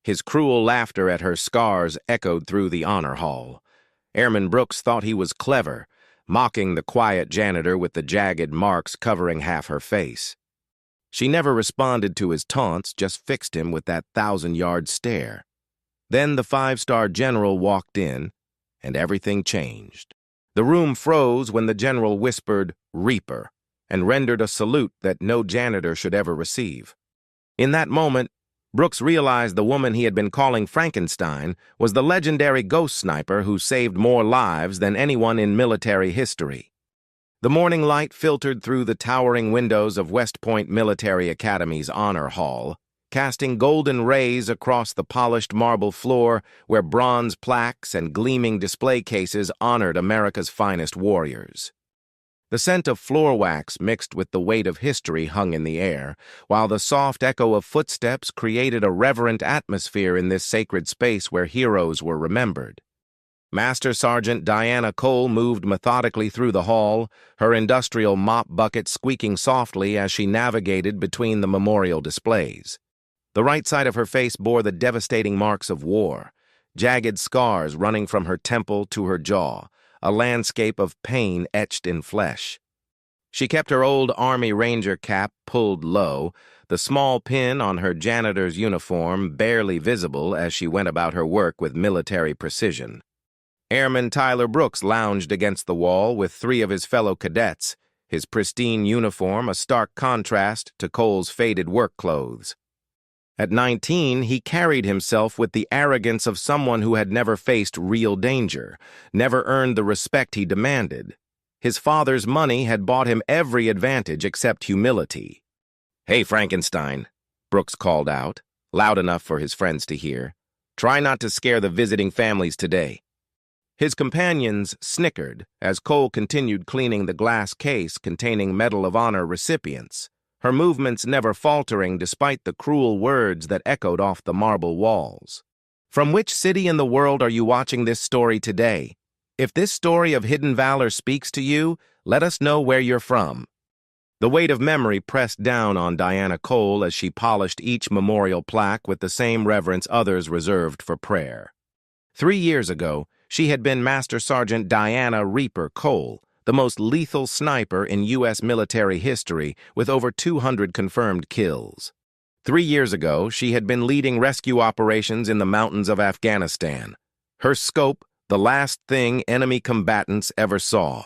His cruel laughter at her scars echoed through the honor hall. Airman Brooks thought he was clever, mocking the quiet janitor with the jagged marks covering half her face. She never responded to his taunts, just fixed him with that 1,000-yard stare. Then the 5-star general walked in, and everything changed. The room froze when the general whispered, "Reaper," and rendered a salute that no janitor should ever receive. In that moment, Brooks realized the woman he had been calling Frankenstein was the legendary ghost sniper who saved more lives than anyone in military history. The morning light filtered through the towering windows of West Point Military Academy's Honor Hall, casting golden rays across the polished marble floor where bronze plaques and gleaming display cases honored America's finest warriors. The scent of floor wax mixed with the weight of history hung in the air, while the soft echo of footsteps created a reverent atmosphere in this sacred space where heroes were remembered. Master Sergeant Diana Cole moved methodically through the hall, her industrial mop bucket squeaking softly as she navigated between the memorial displays. The right side of her face bore the devastating marks of war, jagged scars running from her temple to her jaw, a landscape of pain etched in flesh. She kept her old Army Ranger cap pulled low, the small pin on her janitor's uniform barely visible as she went about her work with military precision. Airman Tyler Brooks lounged against the wall with 3 of his fellow cadets, his pristine uniform a stark contrast to Cole's faded work clothes. At 19, he carried himself with the arrogance of someone who had never faced real danger, never earned the respect he demanded. His father's money had bought him every advantage except humility. "Hey, Frankenstein," Brooks called out, loud enough for his friends to hear. "Try not to scare the visiting families today." His companions snickered as Cole continued cleaning the glass case containing Medal of Honor recipients, her movements never faltering despite the cruel words that echoed off the marble walls. "From which city in the world are you watching this story today? If this story of hidden valor speaks to you, let us know where you're from." The weight of memory pressed down on Diana Cole as she polished each memorial plaque with the same reverence others reserved for prayer. 3 years ago, she had been Master Sergeant Diana Reaper Cole, the most lethal sniper in U.S. military history with over 200 confirmed kills. 3 years ago, she had been leading rescue operations in the mountains of Afghanistan. Her scope, the last thing enemy combatants ever saw.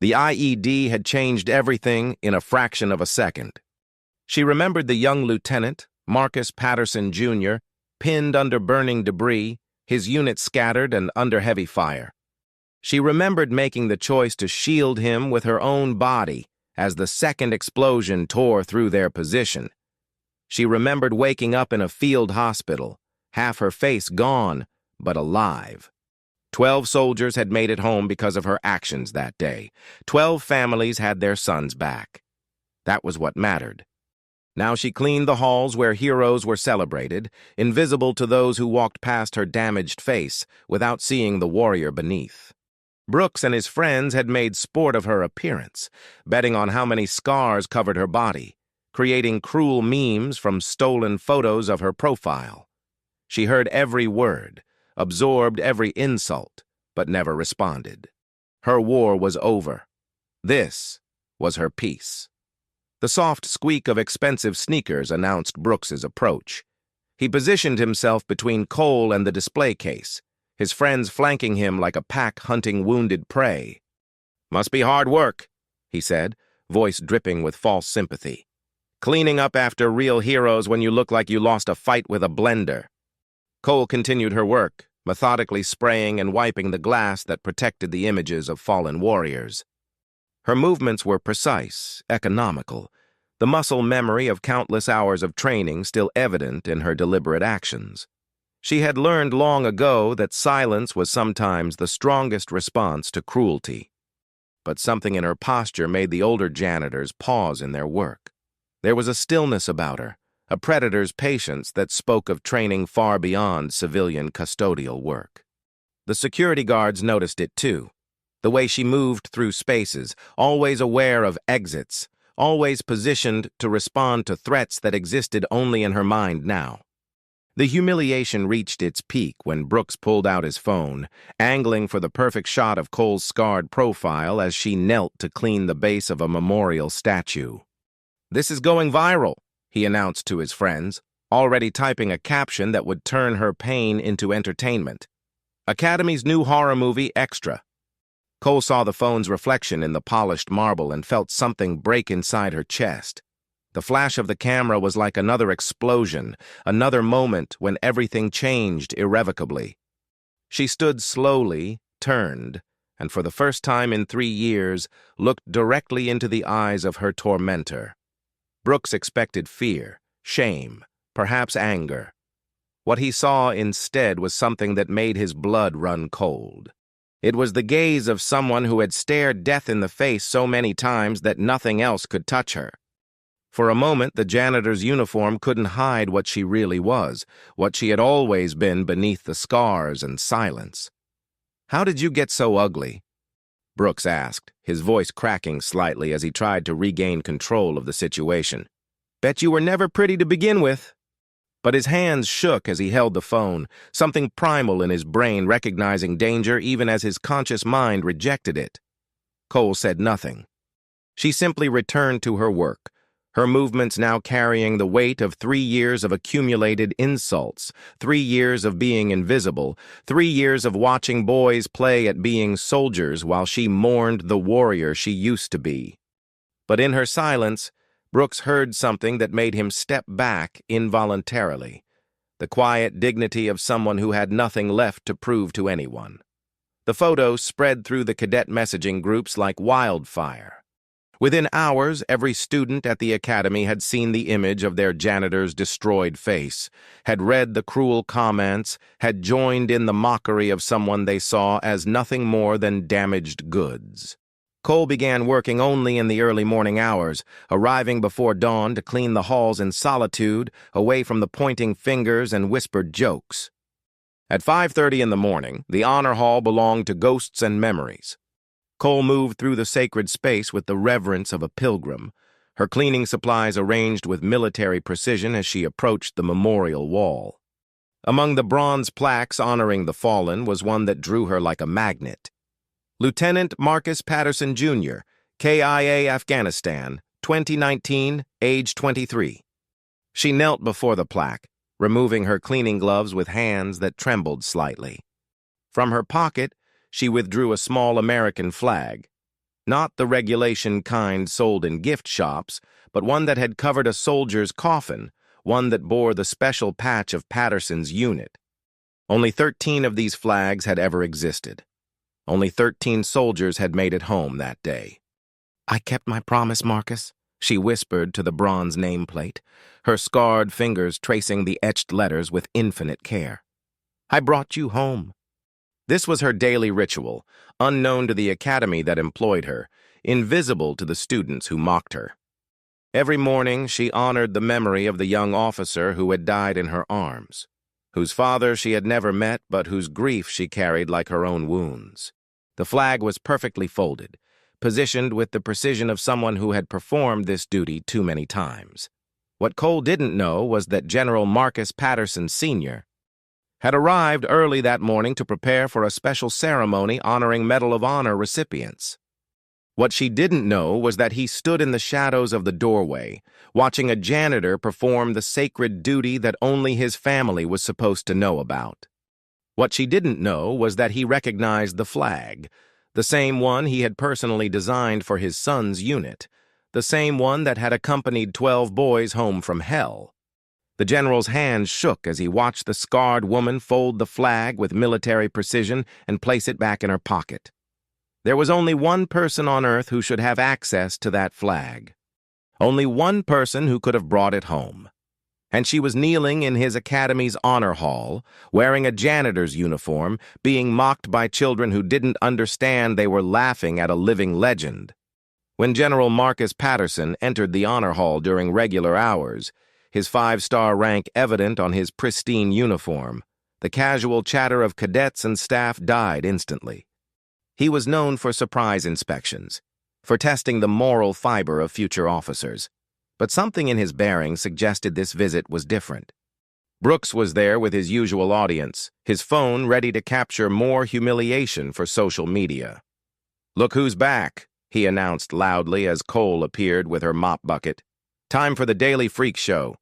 The IED had changed everything in a fraction of a second. She remembered the young lieutenant, Marcus Patterson, Jr., pinned under burning debris, his unit scattered and under heavy fire. She remembered making the choice to shield him with her own body as the second explosion tore through their position. She remembered waking up in a field hospital, half her face gone, but alive. 12 soldiers had made it home because of her actions that day. 12 families had their sons back. That was what mattered. Now she cleaned the halls where heroes were celebrated, invisible to those who walked past her damaged face without seeing the warrior beneath. Brooks and his friends had made sport of her appearance, betting on how many scars covered her body, creating cruel memes from stolen photos of her profile. She heard every word, absorbed every insult, but never responded. Her war was over. This was her peace. The soft squeak of expensive sneakers announced Brooks's approach. He positioned himself between Cole and the display case, his friends flanking him like a pack hunting wounded prey. "Must be hard work," he said, voice dripping with false sympathy. "Cleaning up after real heroes when you look like you lost a fight with a blender." Cole continued her work, methodically spraying and wiping the glass that protected the images of fallen warriors. Her movements were precise, economical, the muscle memory of countless hours of training still evident in her deliberate actions. She had learned long ago that silence was sometimes the strongest response to cruelty. But something in her posture made the older janitors pause in their work. There was a stillness about her, a predator's patience that spoke of training far beyond civilian custodial work. The security guards noticed it too. The way she moved through spaces, always aware of exits, always positioned to respond to threats that existed only in her mind now. The humiliation reached its peak when Brooks pulled out his phone, angling for the perfect shot of Cole's scarred profile as she knelt to clean the base of a memorial statue. "This is going viral," he announced to his friends, already typing a caption that would turn her pain into entertainment. "Academy's new horror movie, Extra." Cole saw the phone's reflection in the polished marble and felt something break inside her chest. The flash of the camera was like another explosion, another moment when everything changed irrevocably. She stood slowly, turned, and for the first time in 3 years, looked directly into the eyes of her tormentor. Brooks expected fear, shame, perhaps anger. What he saw instead was something that made his blood run cold. It was the gaze of someone who had stared death in the face so many times that nothing else could touch her. For a moment, the janitor's uniform couldn't hide what she really was, what she had always been beneath the scars and silence. "How did you get so ugly?" Brooks asked, his voice cracking slightly as he tried to regain control of the situation. "Bet you were never pretty to begin with." But his hands shook as he held the phone, something primal in his brain recognizing danger even as his conscious mind rejected it. Cole said nothing. She simply returned to her work, her movements now carrying the weight of 3 years of accumulated insults, 3 years of being invisible, 3 years of watching boys play at being soldiers while she mourned the warrior she used to be. But in her silence, Brooks heard something that made him step back involuntarily, the quiet dignity of someone who had nothing left to prove to anyone. The photo spread through the cadet messaging groups like wildfire. Within hours, every student at the academy had seen the image of their janitor's destroyed face, had read the cruel comments, had joined in the mockery of someone they saw as nothing more than damaged goods. Cole began working only in the early morning hours, arriving before dawn to clean the halls in solitude, away from the pointing fingers and whispered jokes. At 5:30 in the morning, the honor hall belonged to ghosts and memories. Cole moved through the sacred space with the reverence of a pilgrim, her cleaning supplies arranged with military precision as she approached the memorial wall. Among the bronze plaques honoring the fallen was one that drew her like a magnet. Lieutenant Marcus Patterson, Jr., KIA, Afghanistan, 2019, age 23. She knelt before the plaque, removing her cleaning gloves with hands that trembled slightly. From her pocket, she withdrew a small American flag, not the regulation kind sold in gift shops, but one that had covered a soldier's coffin, one that bore the special patch of Patterson's unit. Only 13 of these flags had ever existed. Only 13 soldiers had made it home that day. "I kept my promise, Marcus," she whispered to the bronze nameplate, her scarred fingers tracing the etched letters with infinite care. "I brought you home." This was her daily ritual, unknown to the academy that employed her, invisible to the students who mocked her. Every morning, she honored the memory of the young officer who had died in her arms, whose father she had never met but whose grief she carried like her own wounds. The flag was perfectly folded, positioned with the precision of someone who had performed this duty too many times. What Cole didn't know was that General Marcus Patterson, Sr., had arrived early that morning to prepare for a special ceremony honoring Medal of Honor recipients. What she didn't know was that he stood in the shadows of the doorway, watching a janitor perform the sacred duty that only his family was supposed to know about. What she didn't know was that he recognized the flag, the same one he had personally designed for his son's unit, the same one that had accompanied 12 boys home from hell. The general's hand shook as he watched the scarred woman fold the flag with military precision and place it back in her pocket. There was only one person on earth who should have access to that flag. Only one person who could have brought it home. And she was kneeling in his academy's honor hall, wearing a janitor's uniform, being mocked by children who didn't understand they were laughing at a living legend. When General Marcus Patterson entered the honor hall during regular hours, his 5-star rank evident on his pristine uniform, the casual chatter of cadets and staff died instantly. He was known for surprise inspections, for testing the moral fiber of future officers, but something in his bearing suggested this visit was different. Brooks was there with his usual audience, his phone ready to capture more humiliation for social media. "Look who's back," he announced loudly as Cole appeared with her mop bucket. "Time for the Daily Freak Show."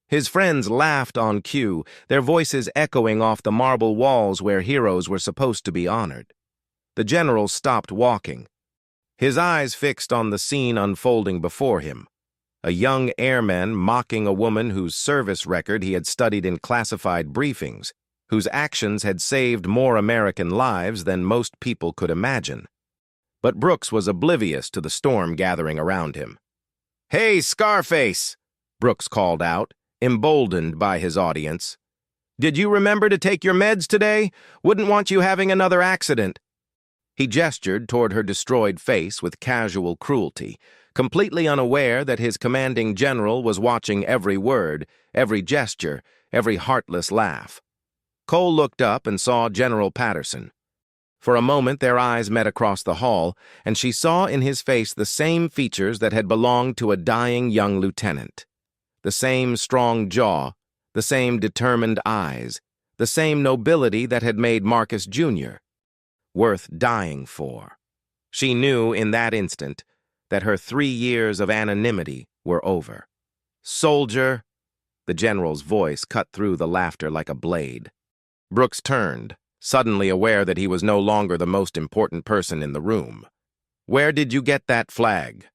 His friends laughed on cue, their voices echoing off the marble walls where heroes were supposed to be honored. The general stopped walking, his eyes fixed on the scene unfolding before him. A young airman mocking a woman whose service record he had studied in classified briefings, whose actions had saved more American lives than most people could imagine. But Brooks was oblivious to the storm gathering around him. "Hey, Scarface!" Brooks called out, emboldened by his audience. "Did you remember to take your meds today? Wouldn't want you having another accident." He gestured toward her destroyed face with casual cruelty, completely unaware that his commanding general was watching every word, every gesture, every heartless laugh. Cole looked up and saw General Patterson. For a moment their eyes met across the hall, and she saw in his face the same features that had belonged to a dying young lieutenant. The same strong jaw, the same determined eyes, the same nobility that had made Marcus Jr. worth dying for. She knew in that instant that her 3 years of anonymity were over. "Soldier!" The general's voice cut through the laughter like a blade. Brooks turned, suddenly aware that he was no longer the most important person in the room. "Where did you get that flag?"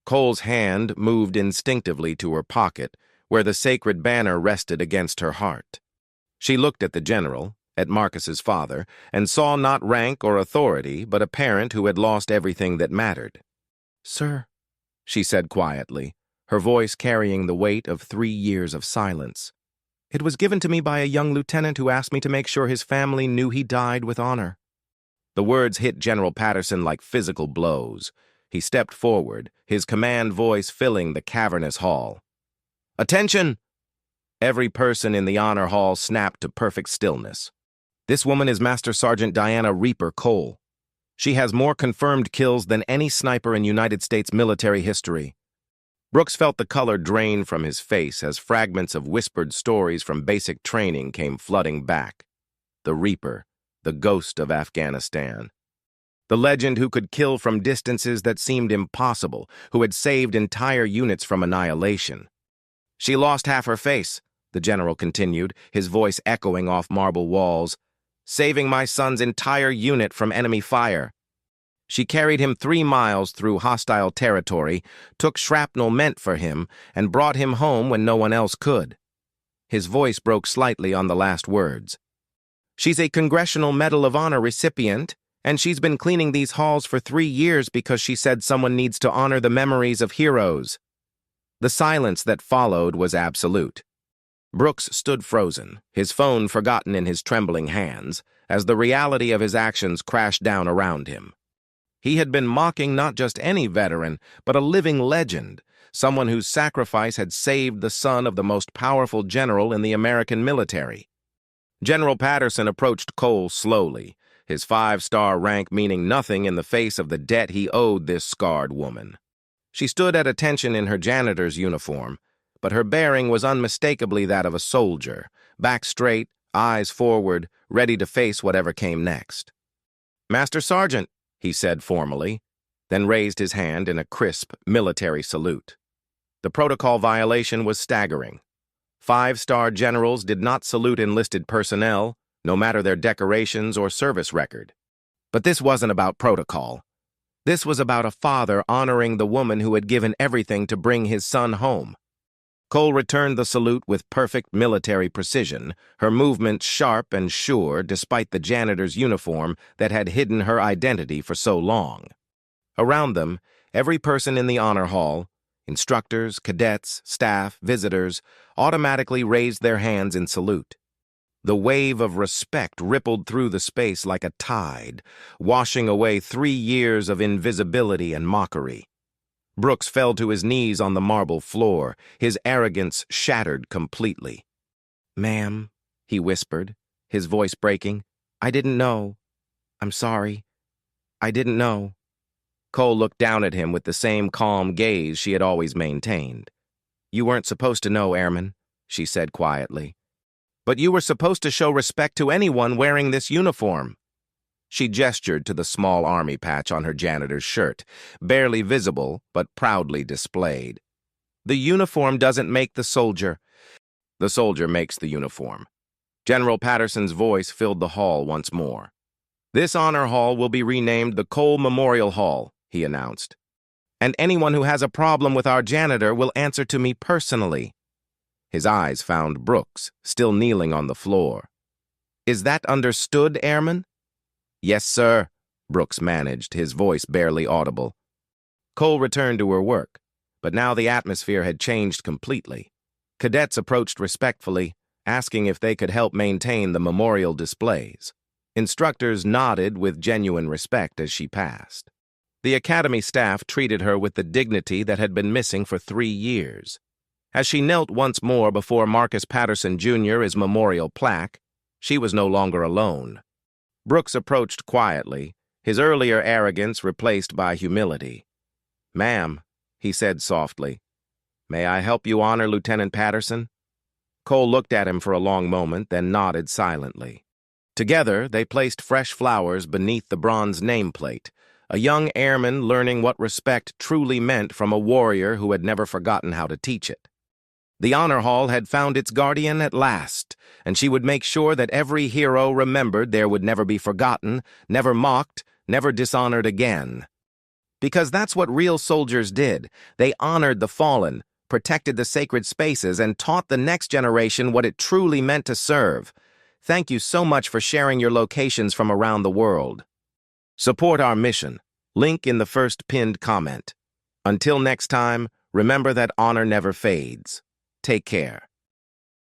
Cole's hand moved instinctively to her pocket, where the sacred banner rested against her heart. She looked at the general, at Marcus's father, and saw not rank or authority, but a parent who had lost everything that mattered. "Sir," she said quietly, her voice carrying the weight of 3 years of silence, "it was given to me by a young lieutenant who asked me to make sure his family knew he died with honor." The words hit General Patterson like physical blows. He stepped forward, his command voice filling the cavernous hall. "Attention!" Every person in the honor hall snapped to perfect stillness. "This woman is Master Sergeant Diana Reaper Cole. She has more confirmed kills than any sniper in United States military history." Brooks felt the color drain from his face as fragments of whispered stories from basic training came flooding back. The Reaper, the ghost of Afghanistan. The legend who could kill from distances that seemed impossible, who had saved entire units from annihilation. "She lost half her face," the general continued, his voice echoing off marble walls, "saving my son's entire unit from enemy fire. She carried him 3 miles through hostile territory, took shrapnel meant for him, and brought him home when no one else could." His voice broke slightly on the last words. "She's a Congressional Medal of Honor recipient, and she's been cleaning these halls for 3 years because she said someone needs to honor the memories of heroes." The silence that followed was absolute. Brooks stood frozen, his phone forgotten in his trembling hands, as the reality of his actions crashed down around him. He had been mocking not just any veteran, but a living legend, someone whose sacrifice had saved the son of the most powerful general in the American military. General Patterson approached Cole slowly, his 5-star rank meaning nothing in the face of the debt he owed this scarred woman. She stood at attention in her janitor's uniform, but her bearing was unmistakably that of a soldier, back straight, eyes forward, ready to face whatever came next. "Master Sergeant," he said formally, then raised his hand in a crisp military salute. The protocol violation was staggering. 5-star generals did not salute enlisted personnel, no matter their decorations or service record. But this wasn't about protocol. This was about a father honoring the woman who had given everything to bring his son home. Cole returned the salute with perfect military precision, her movements sharp and sure despite the janitor's uniform that had hidden her identity for so long. Around them, every person in the honor hall, instructors, cadets, staff, visitors, automatically raised their hands in salute. The wave of respect rippled through the space like a tide, washing away 3 years of invisibility and mockery. Brooks fell to his knees on the marble floor, his arrogance shattered completely. "Ma'am," he whispered, his voice breaking, "I didn't know. I'm sorry. I didn't know." Cole looked down at him with the same calm gaze she had always maintained. "You weren't supposed to know, Airman," she said quietly. But you were supposed to show respect to anyone wearing this uniform. She gestured to the small army patch on her janitor's shirt, barely visible but proudly displayed. The uniform doesn't make the soldier. The soldier makes the uniform. General Patterson's voice filled the hall once more. This honor hall will be renamed the Cole Memorial Hall, he announced. And anyone who has a problem with our janitor will answer to me personally. His eyes found Brooks, still kneeling on the floor. Is that understood, Airman? Yes, sir, Brooks managed, his voice barely audible. Cole returned to her work, but now the atmosphere had changed completely. Cadets approached respectfully, asking if they could help maintain the memorial displays. Instructors nodded with genuine respect as she passed. The academy staff treated her with the dignity that had been missing for 3 years. As she knelt once more before Marcus Patterson Jr.'s memorial plaque, she was no longer alone. Brooks approached quietly, his earlier arrogance replaced by humility. "Ma'am," he said softly, "may I help you honor Lieutenant Patterson?" Cole looked at him for a long moment, then nodded silently. Together, they placed fresh flowers beneath the bronze nameplate, a young airman learning what respect truly meant from a warrior who had never forgotten how to teach it. The honor hall had found its guardian at last, and she would make sure that every hero remembered there would never be forgotten, never mocked, never dishonored again. Because that's what real soldiers did. They honored the fallen, protected the sacred spaces, and taught the next generation what it truly meant to serve. Thank you so much for sharing your locations from around the world. Support our mission. Link in the first pinned comment. Until next time, remember that honor never fades. Take care.